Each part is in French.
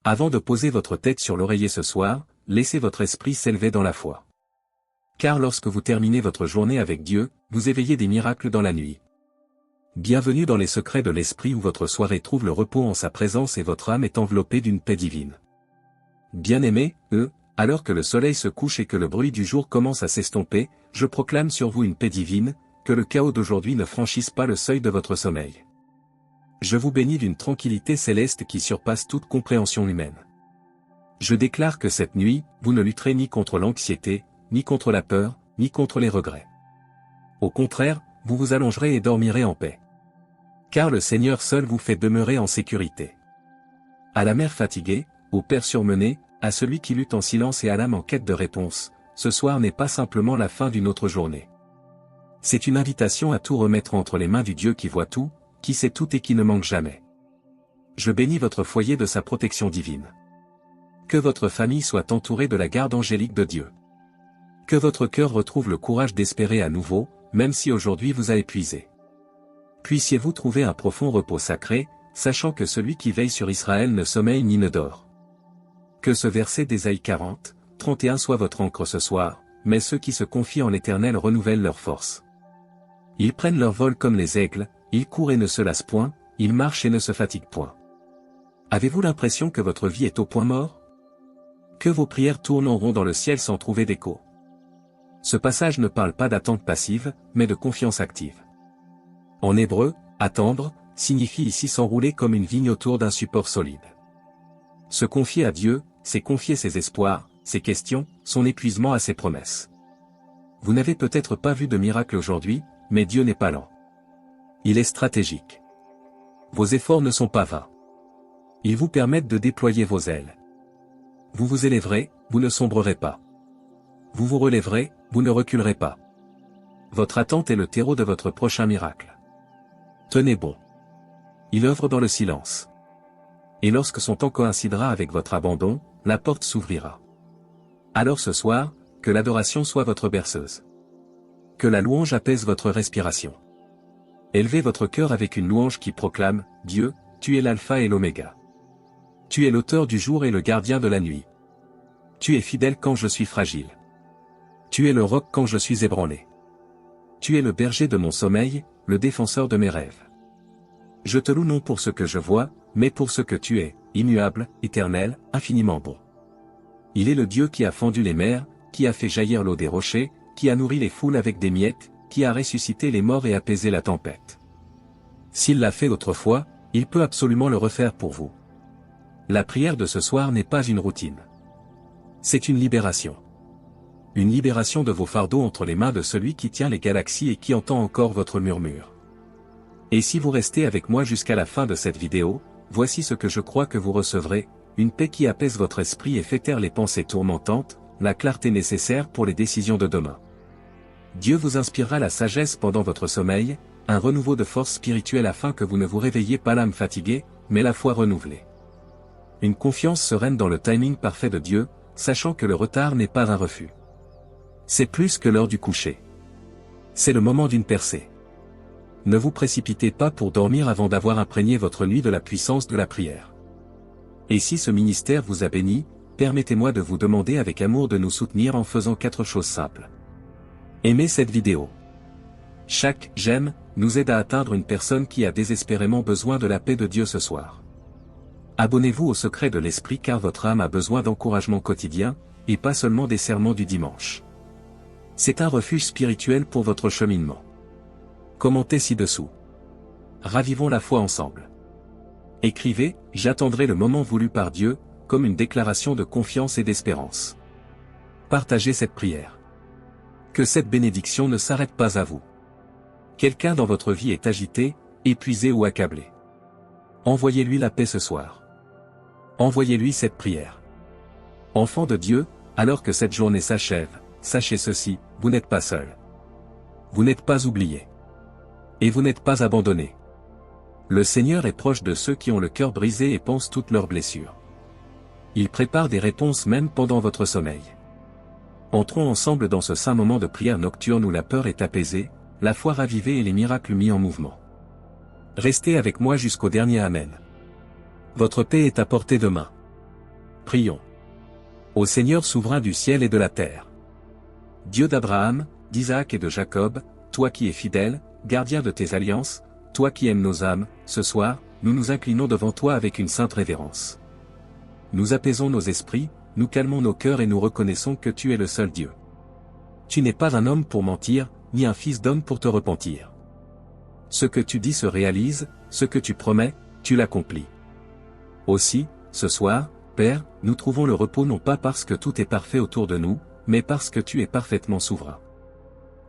Avant de poser votre tête sur l'oreiller ce soir, laissez votre esprit s'élever dans la foi. Car lorsque vous terminez votre journée avec Dieu, vous éveillez des miracles dans la nuit. Bienvenue dans les secrets de l'esprit où votre soirée trouve le repos en sa présence et votre âme est enveloppée d'une paix divine. Bien-aimés, alors que le soleil se couche et que le bruit du jour commence à s'estomper, je proclame sur vous une paix divine, que le chaos d'aujourd'hui ne franchisse pas le seuil de votre sommeil. Je vous bénis d'une tranquillité céleste qui surpasse toute compréhension humaine. Je déclare que cette nuit, vous ne lutterez ni contre l'anxiété, ni contre la peur, ni contre les regrets. Au contraire, vous vous allongerez et dormirez en paix. Car le Seigneur seul vous fait demeurer en sécurité. À la mère fatiguée, au père surmené, à celui qui lutte en silence et à l'âme en quête de réponse, ce soir n'est pas simplement la fin d'une autre journée. C'est une invitation à tout remettre entre les mains du Dieu qui voit tout, qui sait tout et qui ne manque jamais. Je bénis votre foyer de sa protection divine. Que votre famille soit entourée de la garde angélique de Dieu. Que votre cœur retrouve le courage d'espérer à nouveau, même si aujourd'hui vous a épuisé. Puissiez-vous trouver un profond repos sacré, sachant que celui qui veille sur Israël ne sommeille ni ne dort. Que ce verset d'Ésaïe 40, 31 soit votre encre ce soir, mais ceux qui se confient en l'Éternel renouvellent leur force. Ils prennent leur vol comme les aigles, ils courent et ne se lassent point, ils marchent et ne se fatiguent point. Avez-vous l'impression que votre vie est au point mort? Que vos prières tournent en rond dans le ciel sans trouver d'écho. Ce passage ne parle pas d'attente passive, mais de confiance active. En hébreu, attendre, signifie ici s'enrouler comme une vigne autour d'un support solide. Se confier à Dieu, c'est confier ses espoirs, ses questions, son épuisement à ses promesses. Vous n'avez peut-être pas vu de miracle aujourd'hui, mais Dieu n'est pas lent. Il est stratégique. Vos efforts ne sont pas vains. Ils vous permettent de déployer vos ailes. Vous vous élèverez, vous ne sombrerez pas. Vous vous relèverez, vous ne reculerez pas. Votre attente est le terreau de votre prochain miracle. Tenez bon. Il œuvre dans le silence. Et lorsque son temps coïncidera avec votre abandon, la porte s'ouvrira. Alors ce soir, que l'adoration soit votre berceuse. Que la louange apaise votre respiration. Élevez votre cœur avec une louange qui proclame, Dieu, tu es l'alpha et l'oméga. Tu es l'auteur du jour et le gardien de la nuit. Tu es fidèle quand je suis fragile. Tu es le roc quand je suis ébranlé. Tu es le berger de mon sommeil, le défenseur de mes rêves. Je te loue non pour ce que je vois, mais pour ce que tu es, immuable, éternel, infiniment bon. Il est le Dieu qui a fendu les mers, qui a fait jaillir l'eau des rochers, qui a nourri les foules avec des miettes, qui a ressuscité les morts et apaisé la tempête. S'il l'a fait autrefois, il peut absolument le refaire pour vous. La prière de ce soir n'est pas une routine. C'est une libération. Une libération de vos fardeaux entre les mains de celui qui tient les galaxies et qui entend encore votre murmure. Et si vous restez avec moi jusqu'à la fin de cette vidéo, voici ce que je crois que vous recevrez, une paix qui apaise votre esprit et fait taire les pensées tourmentantes, la clarté nécessaire pour les décisions de demain. Dieu vous inspirera la sagesse pendant votre sommeil, un renouveau de force spirituelle afin que vous ne vous réveilliez pas l'âme fatiguée, mais la foi renouvelée. Une confiance sereine dans le timing parfait de Dieu, sachant que le retard n'est pas un refus. C'est plus que l'heure du coucher. C'est le moment d'une percée. Ne vous précipitez pas pour dormir avant d'avoir imprégné votre nuit de la puissance de la prière. Et si ce ministère vous a béni, permettez-moi de vous demander avec amour de nous soutenir en faisant 4 choses simples. Aimez cette vidéo. Chaque « j'aime » nous aide à atteindre une personne qui a désespérément besoin de la paix de Dieu ce soir. Abonnez-vous au secret de l'esprit car votre âme a besoin d'encouragement quotidien, et pas seulement des sermons du dimanche. C'est un refuge spirituel pour votre cheminement. Commentez ci-dessous. Ravivons la foi ensemble. Écrivez « J'attendrai le moment voulu par Dieu » comme une déclaration de confiance et d'espérance. Partagez cette prière. Que cette bénédiction ne s'arrête pas à vous. Quelqu'un dans votre vie est agité, épuisé ou accablé. Envoyez-lui la paix ce soir. Envoyez-lui cette prière. Enfant de Dieu, alors que cette journée s'achève, sachez ceci, vous n'êtes pas seul. Vous n'êtes pas oublié. Et vous n'êtes pas abandonné. Le Seigneur est proche de ceux qui ont le cœur brisé et pensent toutes leurs blessures. Il prépare des réponses même pendant votre sommeil. Entrons ensemble dans ce saint moment de prière nocturne où la peur est apaisée, la foi ravivée et les miracles mis en mouvement. Restez avec moi jusqu'au dernier Amen. Votre paix est à portée de main. Prions. Ô Seigneur souverain du ciel et de la terre. Dieu d'Abraham, d'Isaac et de Jacob, toi qui es fidèle, gardien de tes alliances, toi qui aimes nos âmes, ce soir, nous nous inclinons devant toi avec une sainte révérence. Nous apaisons nos esprits, nous calmons nos cœurs et nous reconnaissons que tu es le seul Dieu. Tu n'es pas un homme pour mentir, ni un fils d'homme pour te repentir. Ce que tu dis se réalise, ce que tu promets, tu l'accomplis. Aussi, ce soir, Père, nous trouvons le repos non pas parce que tout est parfait autour de nous, mais parce que tu es parfaitement souverain.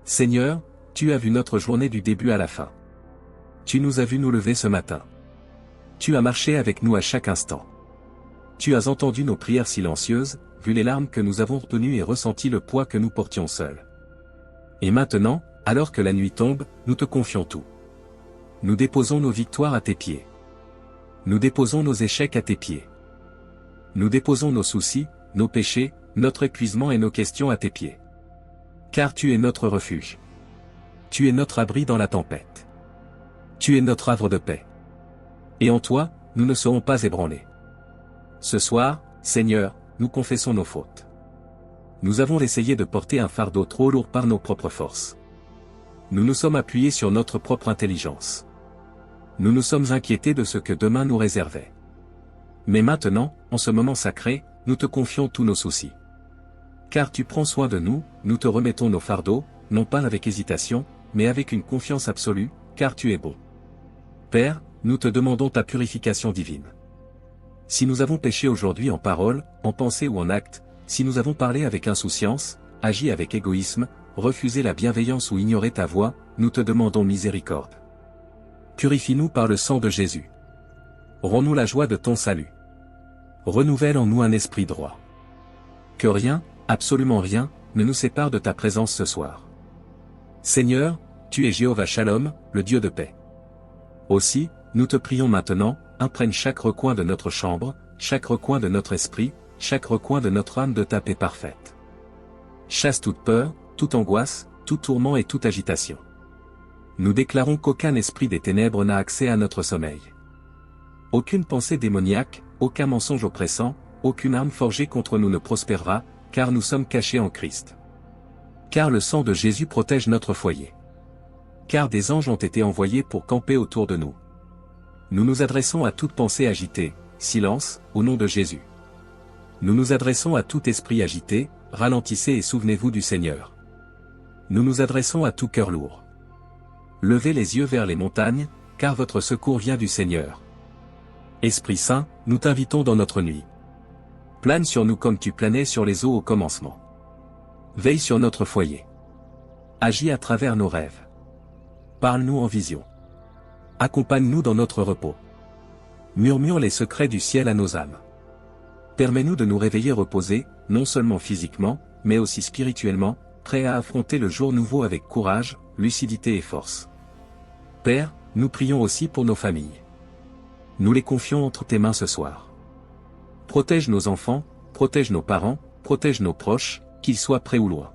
Seigneur, tu as vu notre journée du début à la fin. Tu nous as vu nous lever ce matin. Tu as marché avec nous à chaque instant. Tu as entendu nos prières silencieuses, vu les larmes que nous avons retenues et ressenti le poids que nous portions seuls. Et maintenant, alors que la nuit tombe, nous te confions tout. Nous déposons nos victoires à tes pieds. Nous déposons nos échecs à tes pieds. Nous déposons nos soucis, nos péchés, notre épuisement et nos questions à tes pieds. Car tu es notre refuge. Tu es notre abri dans la tempête. Tu es notre havre de paix. Et en toi, nous ne serons pas ébranlés. Ce soir, Seigneur, nous confessons nos fautes. Nous avons essayé de porter un fardeau trop lourd par nos propres forces. Nous nous sommes appuyés sur notre propre intelligence. Nous nous sommes inquiétés de ce que demain nous réservait. Mais maintenant, en ce moment sacré, nous te confions tous nos soucis. Car tu prends soin de nous, nous te remettons nos fardeaux, non pas avec hésitation, mais avec une confiance absolue, car tu es bon. Père, nous te demandons ta purification divine. Si nous avons péché aujourd'hui en parole, en pensée ou en acte, si nous avons parlé avec insouciance, agi avec égoïsme, refusé la bienveillance ou ignoré ta voix, nous te demandons miséricorde. Purifie-nous par le sang de Jésus. Rends-nous la joie de ton salut. Renouvelle en nous un esprit droit. Que rien, absolument rien, ne nous sépare de ta présence ce soir. Seigneur, tu es Jéhovah Shalom, le Dieu de paix. Aussi, nous te prions maintenant, imprègne chaque recoin de notre chambre, chaque recoin de notre esprit, chaque recoin de notre âme de ta paix parfaite. Chasse toute peur, toute angoisse, tout tourment et toute agitation. Nous déclarons qu'aucun esprit des ténèbres n'a accès à notre sommeil. Aucune pensée démoniaque, aucun mensonge oppressant, aucune arme forgée contre nous ne prospérera, car nous sommes cachés en Christ. Car le sang de Jésus protège notre foyer. Car des anges ont été envoyés pour camper autour de nous. Nous nous adressons à toute pensée agitée, silence, au nom de Jésus. Nous nous adressons à tout esprit agité, ralentissez et souvenez-vous du Seigneur. Nous nous adressons à tout cœur lourd. Levez les yeux vers les montagnes, car votre secours vient du Seigneur. Esprit Saint, nous t'invitons dans notre nuit. Plane sur nous comme tu planais sur les eaux au commencement. Veille sur notre foyer. Agis à travers nos rêves. Parle-nous en vision. Accompagne-nous dans notre repos. Murmure les secrets du ciel à nos âmes. Permets-nous de nous réveiller reposés, non seulement physiquement, mais aussi spirituellement, prêts à affronter le jour nouveau avec courage, lucidité et force. Père, nous prions aussi pour nos familles. Nous les confions entre tes mains ce soir. Protège nos enfants, protège nos parents, protège nos proches, qu'ils soient près ou loin.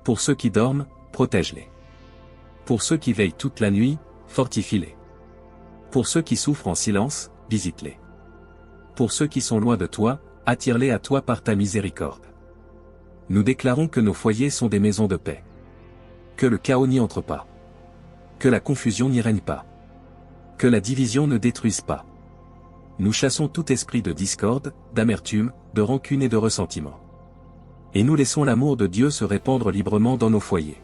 Pour ceux qui dorment, protège-les. Pour ceux qui veillent toute la nuit, fortifie-les. Pour ceux qui souffrent en silence, visite-les. Pour ceux qui sont loin de toi, attire-les à toi par ta miséricorde. Nous déclarons que nos foyers sont des maisons de paix. Que le chaos n'y entre pas. Que la confusion n'y règne pas. Que la division ne détruise pas. Nous chassons tout esprit de discorde, d'amertume, de rancune et de ressentiment. Et nous laissons l'amour de Dieu se répandre librement dans nos foyers.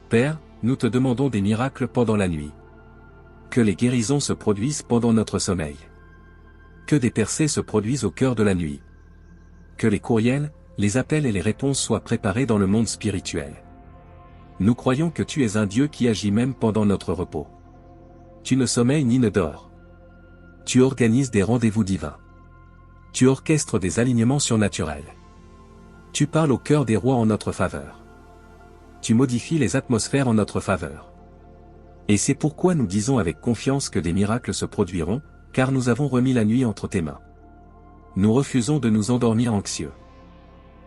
Père, nous te demandons des miracles pendant la nuit. Que les guérisons se produisent pendant notre sommeil. Que des percées se produisent au cœur de la nuit. Que les courriels, les appels et les réponses soient préparés dans le monde spirituel. Nous croyons que tu es un Dieu qui agit même pendant notre repos. Tu ne sommeilles ni ne dors. Tu organises des rendez-vous divins. Tu orchestres des alignements surnaturels. Tu parles au cœur des rois en notre faveur. Tu modifies les atmosphères en notre faveur. Et c'est pourquoi nous disons avec confiance que des miracles se produiront, car nous avons remis la nuit entre tes mains. Nous refusons de nous endormir anxieux.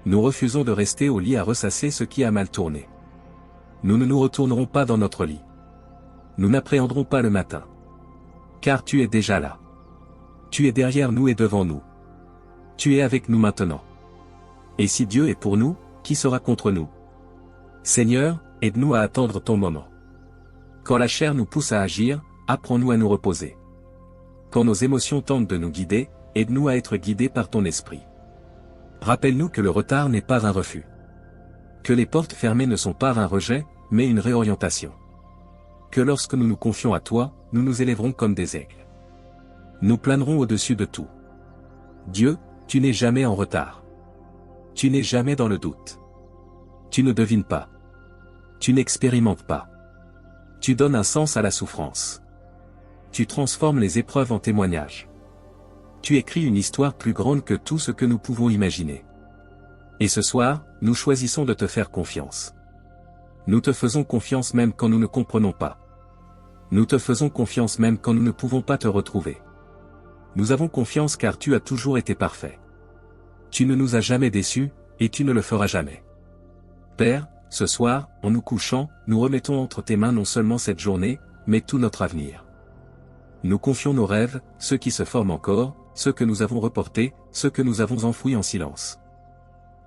Nous refusons de rester au lit à ressasser ce qui a mal tourné. Nous ne nous retournerons pas dans notre lit. Nous n'appréhendrons pas le matin. Car tu es déjà là. Tu es derrière nous et devant nous. Tu es avec nous maintenant. Et si Dieu est pour nous, qui sera contre nous? Seigneur, aide-nous à attendre ton moment. Quand la chair nous pousse à agir, apprends-nous à nous reposer. Quand nos émotions tentent de nous guider, aide-nous à être guidés par ton esprit. Rappelle-nous que le retard n'est pas un refus. Que les portes fermées ne sont pas un rejet, mais une réorientation. Que lorsque nous nous confions à toi, nous nous élèverons comme des aigles. Nous planerons au-dessus de tout. Dieu, tu n'es jamais en retard. Tu n'es jamais dans le doute. Tu ne devines pas. Tu n'expérimentes pas. Tu donnes un sens à la souffrance. Tu transformes les épreuves en témoignages. Tu écris une histoire plus grande que tout ce que nous pouvons imaginer. Et ce soir, nous choisissons de te faire confiance. Nous te faisons confiance même quand nous ne comprenons pas. Nous te faisons confiance même quand nous ne pouvons pas te retrouver. Nous avons confiance car tu as toujours été parfait. Tu ne nous as jamais déçus, et tu ne le feras jamais. Père, ce soir, en nous couchant, nous remettons entre tes mains non seulement cette journée, mais tout notre avenir. Nous confions nos rêves, ceux qui se forment encore, ceux que nous avons reportés, ceux que nous avons enfouis en silence.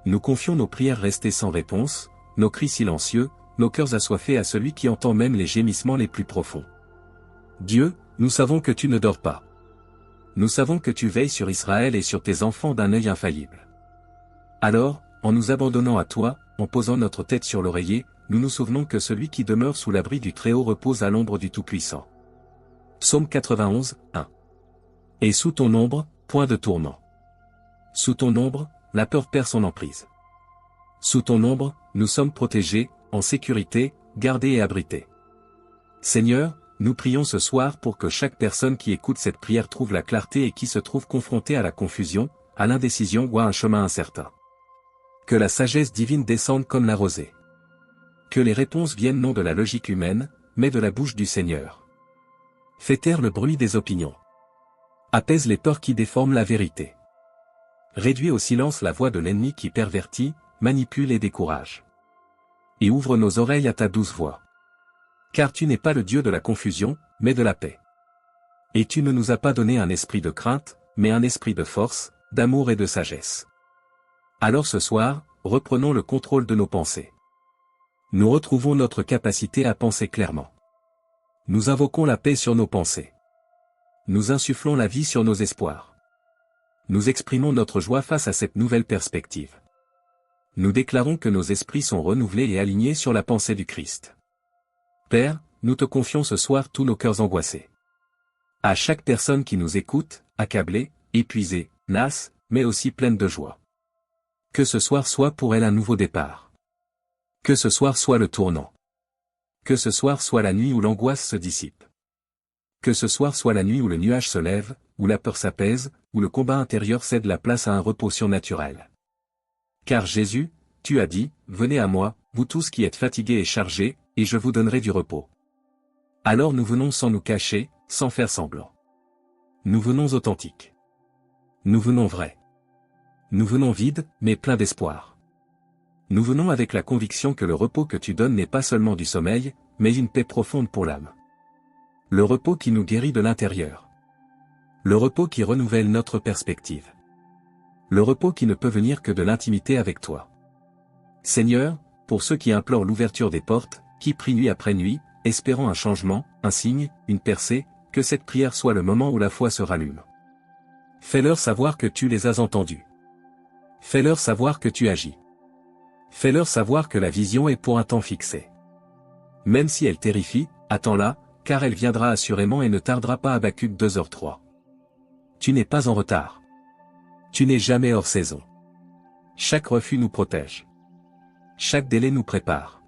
Nous confions nos prières restées sans réponse, nos cris silencieux, nos cœurs assoiffés à celui qui entend même les gémissements les plus profonds. Dieu, nous savons que tu ne dors pas. Nous savons que tu veilles sur Israël et sur tes enfants d'un œil infaillible. Alors, en nous abandonnant à toi, en posant notre tête sur l'oreiller, nous nous souvenons que celui qui demeure sous l'abri du Très-Haut repose à l'ombre du Tout-Puissant. Psaume 91, 1. Et sous ton ombre, point de tourment. Sous ton ombre, la peur perd son emprise. Sous ton ombre, nous sommes protégés, en sécurité, gardés et abrités. Seigneur, nous prions ce soir pour que chaque personne qui écoute cette prière trouve la clarté et qui se trouve confrontée à la confusion, à l'indécision ou à un chemin incertain. Que la sagesse divine descende comme la rosée. Que les réponses viennent non de la logique humaine, mais de la bouche du Seigneur. Fais taire le bruit des opinions. Apaise les peurs qui déforment la vérité. Réduis au silence la voix de l'ennemi qui pervertit, manipule et décourage. Et ouvre nos oreilles à ta douce voix. Car tu n'es pas le Dieu de la confusion, mais de la paix. Et tu ne nous as pas donné un esprit de crainte, mais un esprit de force, d'amour et de sagesse. Alors ce soir, reprenons le contrôle de nos pensées. Nous retrouvons notre capacité à penser clairement. Nous invoquons la paix sur nos pensées. Nous insufflons la vie sur nos espoirs. Nous exprimons notre joie face à cette nouvelle perspective. Nous déclarons que nos esprits sont renouvelés et alignés sur la pensée du Christ. Père, nous te confions ce soir tous nos cœurs angoissés. À chaque personne qui nous écoute, accablée, épuisée, nasse, mais aussi pleine de joie. Que ce soir soit pour elle un nouveau départ. Que ce soir soit le tournant. Que ce soir soit la nuit où l'angoisse se dissipe. Que ce soir soit la nuit où le nuage se lève, où la peur s'apaise, où le combat intérieur cède la place à un repos surnaturel. Car Jésus, tu as dit, venez à moi, vous tous qui êtes fatigués et chargés, et je vous donnerai du repos. Alors nous venons sans nous cacher, sans faire semblant. Nous venons authentiques. Nous venons vrais. Nous venons vides, mais pleins d'espoir. Nous venons avec la conviction que le repos que tu donnes n'est pas seulement du sommeil, mais une paix profonde pour l'âme. Le repos qui nous guérit de l'intérieur. Le repos qui renouvelle notre perspective. Le repos qui ne peut venir que de l'intimité avec toi. Seigneur, pour ceux qui implorent l'ouverture des portes, qui prient nuit après nuit, espérant un changement, un signe, une percée, que cette prière soit le moment où la foi se rallume. Fais-leur savoir que tu les as entendus. Fais-leur savoir que tu agis. Fais-leur savoir que la vision est pour un temps fixé. Même si elle terrifie, attends-la, car elle viendra assurément et ne tardera pas. Habacuc 2h3. Tu n'es pas en retard. Tu n'es jamais hors saison. Chaque refus nous protège. Chaque délai nous prépare.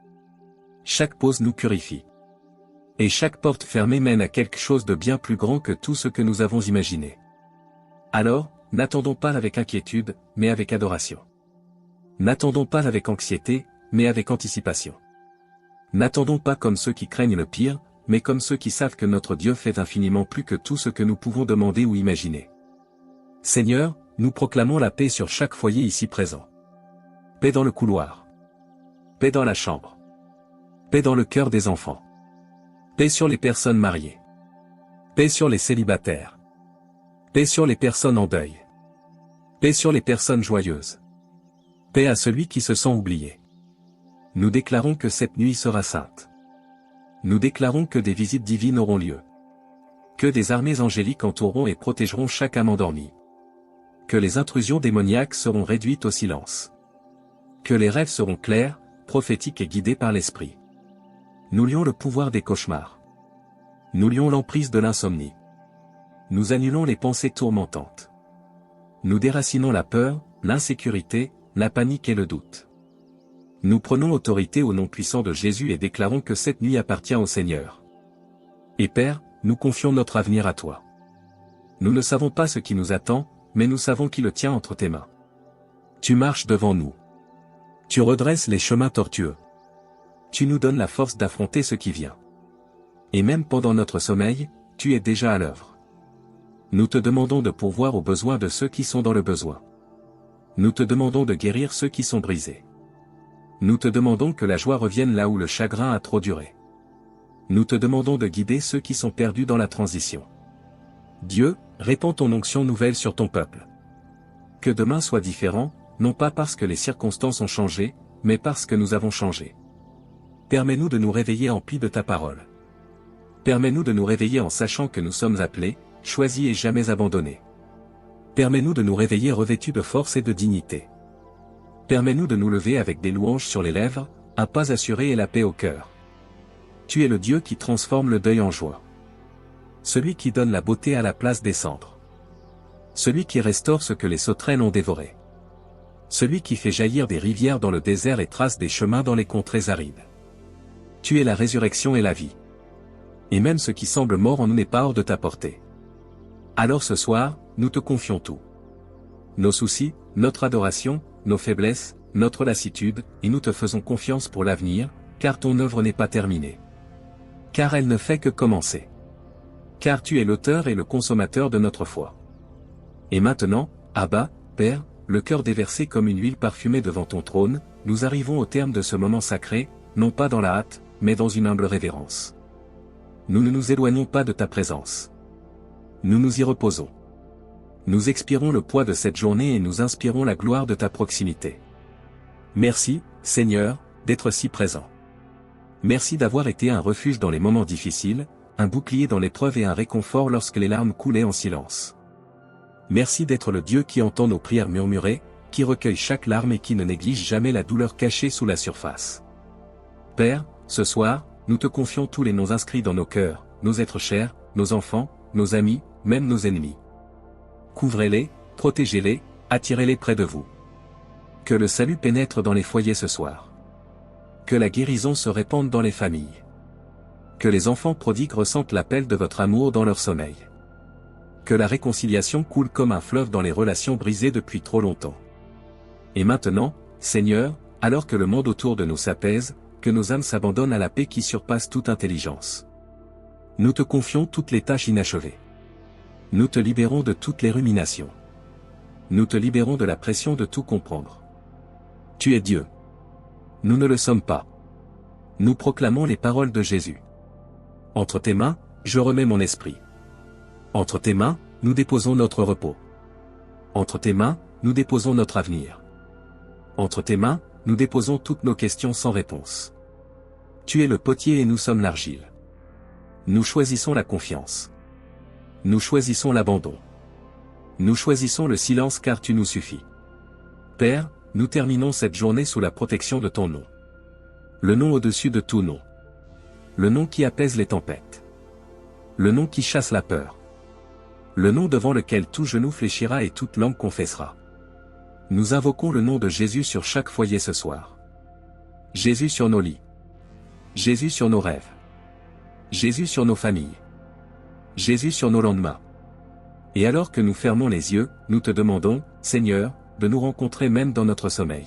Chaque pause nous purifie. Et chaque porte fermée mène à quelque chose de bien plus grand que tout ce que nous avons imaginé. Alors, n'attendons pas avec inquiétude, mais avec adoration. N'attendons pas avec anxiété, mais avec anticipation. N'attendons pas comme ceux qui craignent le pire, mais comme ceux qui savent que notre Dieu fait infiniment plus que tout ce que nous pouvons demander ou imaginer. Seigneur, nous proclamons la paix sur chaque foyer ici présent. Paix dans le couloir. Paix dans la chambre. Paix dans le cœur des enfants. Paix sur les personnes mariées. Paix sur les célibataires. Paix sur les personnes en deuil. Paix sur les personnes joyeuses. Paix à celui qui se sent oublié. Nous déclarons que cette nuit sera sainte. Nous déclarons que des visites divines auront lieu. Que des armées angéliques entoureront et protégeront chaque âme endormie. Que les intrusions démoniaques seront réduites au silence. Que les rêves seront clairs, prophétiques et guidés par l'esprit. Nous lions le pouvoir des cauchemars. Nous lions l'emprise de l'insomnie. Nous annulons les pensées tourmentantes. Nous déracinons la peur, l'insécurité, la panique et le doute. Nous prenons autorité au nom puissant de Jésus et déclarons que cette nuit appartient au Seigneur. Et Père, nous confions notre avenir à toi. Nous ne savons pas ce qui nous attend, mais nous savons qui le tient entre tes mains. Tu marches devant nous. Tu redresses les chemins tortueux. Tu nous donnes la force d'affronter ce qui vient. Et même pendant notre sommeil, tu es déjà à l'œuvre. Nous te demandons de pourvoir aux besoins de ceux qui sont dans le besoin. Nous te demandons de guérir ceux qui sont brisés. Nous te demandons que la joie revienne là où le chagrin a trop duré. Nous te demandons de guider ceux qui sont perdus dans la transition. Dieu, répands ton onction nouvelle sur ton peuple. Que demain soit différent, non pas parce que les circonstances ont changé, mais parce que nous avons changé. Permets-nous de nous réveiller emplis de ta parole. Permets-nous de nous réveiller en sachant que nous sommes appelés, choisis et jamais abandonnés. Permets-nous de nous réveiller revêtus de force et de dignité. Permets-nous de nous lever avec des louanges sur les lèvres, un pas assuré et la paix au cœur. Tu es le Dieu qui transforme le deuil en joie. Celui qui donne la beauté à la place des cendres. Celui qui restaure ce que les sauterelles ont dévoré. Celui qui fait jaillir des rivières dans le désert et trace des chemins dans les contrées arides. Tu es la résurrection et la vie. Et même ce qui semble mort en nous n'est pas hors de ta portée. Alors ce soir, nous te confions tout. Nos soucis, notre adoration, nos faiblesses, notre lassitude, et nous te faisons confiance pour l'avenir, car ton œuvre n'est pas terminée. Car elle ne fait que commencer. Car tu es l'auteur et le consommateur de notre foi. Et maintenant, Abba, Père, le cœur déversé comme une huile parfumée devant ton trône, nous arrivons au terme de ce moment sacré, non pas dans la hâte, mais dans une humble révérence. Nous ne nous éloignons pas de ta présence. Nous nous y reposons. Nous expirons le poids de cette journée et nous inspirons la gloire de ta proximité. Merci, Seigneur, d'être si présent. Merci d'avoir été un refuge dans les moments difficiles, un bouclier dans l'épreuve et un réconfort lorsque les larmes coulaient en silence. Merci d'être le Dieu qui entend nos prières murmurées, qui recueille chaque larme et qui ne néglige jamais la douleur cachée sous la surface. Père, ce soir, nous te confions tous les noms inscrits dans nos cœurs, nos êtres chers, nos enfants, nos amis, même nos ennemis. Couvrez-les, protégez-les, attirez-les près de vous. Que le salut pénètre dans les foyers ce soir. Que la guérison se répande dans les familles. Que les enfants prodigues ressentent l'appel de votre amour dans leur sommeil. Que la réconciliation coule comme un fleuve dans les relations brisées depuis trop longtemps. Et maintenant, Seigneur, alors que le monde autour de nous s'apaise, que nos âmes s'abandonnent à la paix qui surpasse toute intelligence. Nous te confions toutes les tâches inachevées. Nous te libérons de toutes les ruminations. Nous te libérons de la pression de tout comprendre. Tu es Dieu. Nous ne le sommes pas. Nous proclamons les paroles de Jésus. Entre tes mains, je remets mon esprit. Entre tes mains, nous déposons notre repos. Entre tes mains, nous déposons notre avenir. Entre tes mains, nous déposons toutes nos questions sans réponse. Tu es le potier et nous sommes l'argile. Nous choisissons la confiance. Nous choisissons l'abandon. Nous choisissons le silence car tu nous suffis. Père, nous terminons cette journée sous la protection de ton nom. Le nom au-dessus de tout nom. Le nom qui apaise les tempêtes. Le nom qui chasse la peur. Le nom devant lequel tout genou fléchira et toute langue confessera. Nous invoquons le nom de Jésus sur chaque foyer ce soir. Jésus sur nos lits. Jésus sur nos rêves. Jésus sur nos familles. Jésus sur nos lendemains. Et alors que nous fermons les yeux, nous te demandons, Seigneur, de nous rencontrer même dans notre sommeil.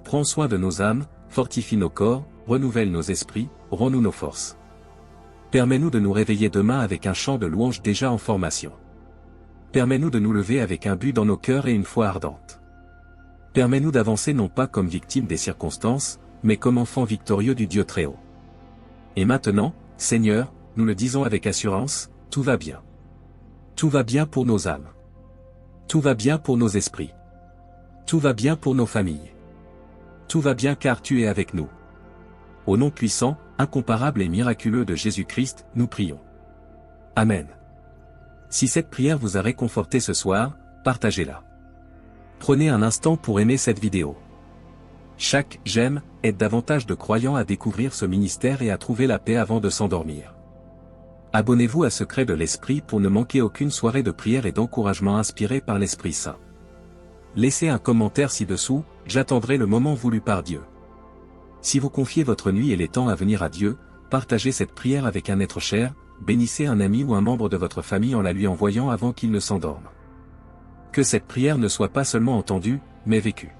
Prends soin de nos âmes, fortifie nos corps, renouvelle nos esprits, rends-nous nos forces. Permets-nous de nous réveiller demain avec un chant de louange déjà en formation. Permets-nous de nous lever avec un but dans nos cœurs et une foi ardente. Permets-nous d'avancer non pas comme victimes des circonstances, mais comme enfants victorieux du Dieu Très-Haut. Et maintenant, Seigneur, nous le disons avec assurance, tout va bien. Tout va bien pour nos âmes. Tout va bien pour nos esprits. Tout va bien pour nos familles. Tout va bien car tu es avec nous. Au nom puissant, incomparable et miraculeux de Jésus-Christ, nous prions. Amen. Si cette prière vous a réconforté ce soir, partagez-la. Prenez un instant pour aimer cette vidéo. Chaque « j'aime » aide davantage de croyants à découvrir ce ministère et à trouver la paix avant de s'endormir. Abonnez-vous à Secret de l'Esprit pour ne manquer aucune soirée de prière et d'encouragement inspirée par l'Esprit Saint. Laissez un commentaire ci-dessous, j'attendrai le moment voulu par Dieu. Si vous confiez votre nuit et les temps à venir à Dieu, partagez cette prière avec un être cher, bénissez un ami ou un membre de votre famille en la lui envoyant avant qu'il ne s'endorme. Que cette prière ne soit pas seulement entendue, mais vécue.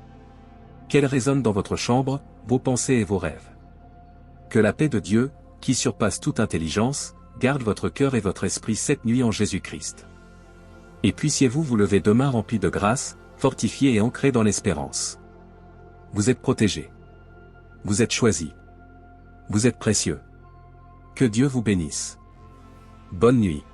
Qu'elle résonne dans votre chambre, vos pensées et vos rêves. Que la paix de Dieu, qui surpasse toute intelligence, garde votre cœur et votre esprit cette nuit en Jésus-Christ. Et puissiez-vous vous lever demain rempli de grâce, fortifié et ancré dans l'espérance. Vous êtes protégé. Vous êtes choisi. Vous êtes précieux. Que Dieu vous bénisse. Bonne nuit.